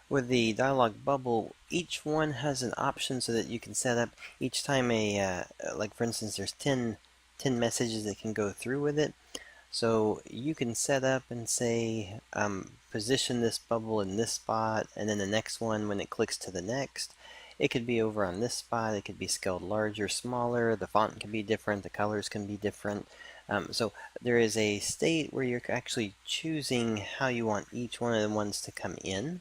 With the dialog bubble, each one has an option so that you can set up each time like for instance, there's 10 messages that can go through with it. So you can set up and say, position this bubble in this spot, and then the next one, when it clicks to the next, it could be over on this spot. It could be scaled larger, smaller. The font can be different. The colors can be different. So there is a state where you're actually choosing how you want each one of the ones to come in.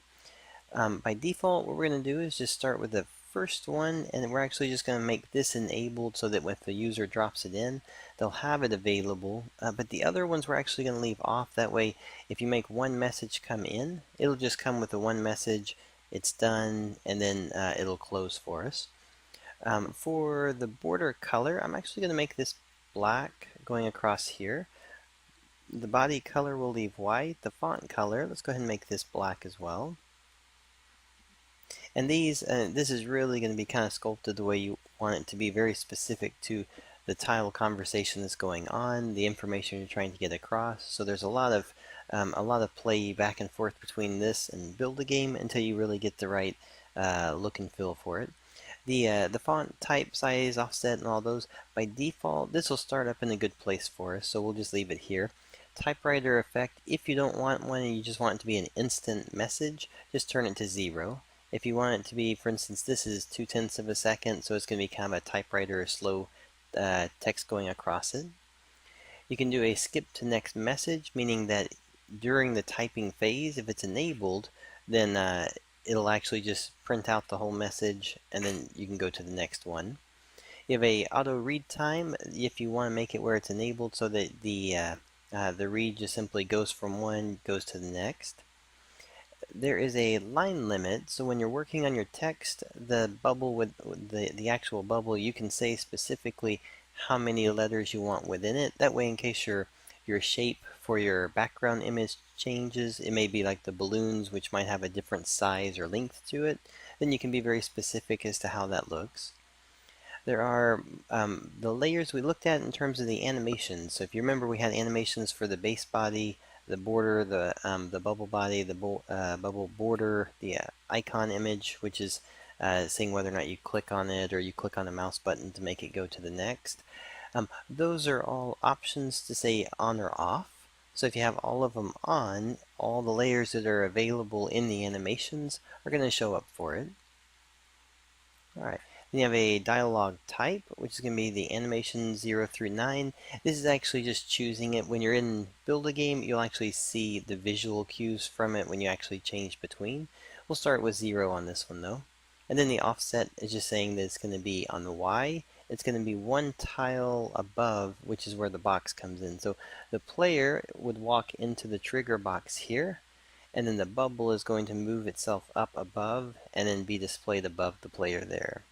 By default, what we're going to do is just start with the first one, and we're actually just going to make this enabled so that if the user drops it in, they'll have it available. But the other ones we're actually going to leave off. That way, if you make one message come in, it'll just come with the one message, it's done, and then it'll close for us. For the border color, I'm actually going to make this black going across here. The body color will leave white. The font color, let's go ahead and make this black as well. And this is really going to be kind of sculpted the way you want it to be, very specific to the title conversation that's going on, the information you're trying to get across. So there's a lot of play back and forth between this and build a game until you really get the right look and feel for it. The font type, size, offset, and all those, by default, this will start up in a good place for us, so we'll just leave it here. Typewriter effect, if you don't want one and you just want it to be an instant message, just turn it to 0. If you want it to be, for instance, this is 0.2 of a second, so it's going to be kind of a typewriter, slow text going across it. You can do a skip to next message, meaning that during the typing phase, if it's enabled, then it'll actually just print out the whole message, and then you can go to the next one. You have a auto read time if you want to make it where it's enabled so that the read just simply goes from one, goes to the next. There is a line limit, so when you're working on your text, the bubble with the actual bubble, you can say specifically how many letters you want within it. That way, in case your shape for your background image changes, it may be like the balloons, which might have a different size or length to it, then you can be very specific as to how that looks. There are the layers we looked at in terms of the animations. So if you remember, we had animations for the base body, the border, the bubble body, the bubble border, the icon image, which is saying whether or not you click on it or you click on the mouse button to make it go to the next. Those are all options to say on or off. So if you have all of them on, all the layers that are available in the animations are going to show up for it. All right. Then you have a dialog type, which is going to be the animation 0 through 9. This is actually just choosing it. When you're in Build a Game, you'll actually see the visual cues from it when you actually change between. We'll start with 0 on this one, though. And then the offset is just saying that it's going to be on the Y. It's going to be one tile above, which is where the box comes in. So the player would walk into the trigger box here, and then the bubble is going to move itself up above and then be displayed above the player there.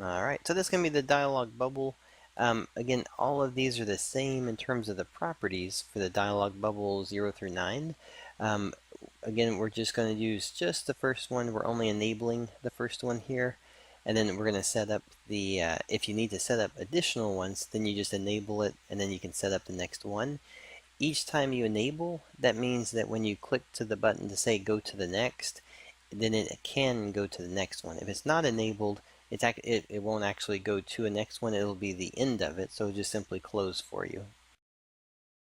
Alright, so this is going to be the dialog bubble. Again, all of these are the same in terms of the properties for the dialog bubble 0 through 9. Again, we're just going to use just the first one. We're only enabling the first one here. And then we're going to set up the, if you need to set up additional ones, then you just enable it, and then you can set up the next one. Each time you enable, that means that when you click to the button to say go to the next, then it can go to the next one. If it's not enabled, it won't actually go to a next one. It'll be the end of it, so it'll just simply close for you.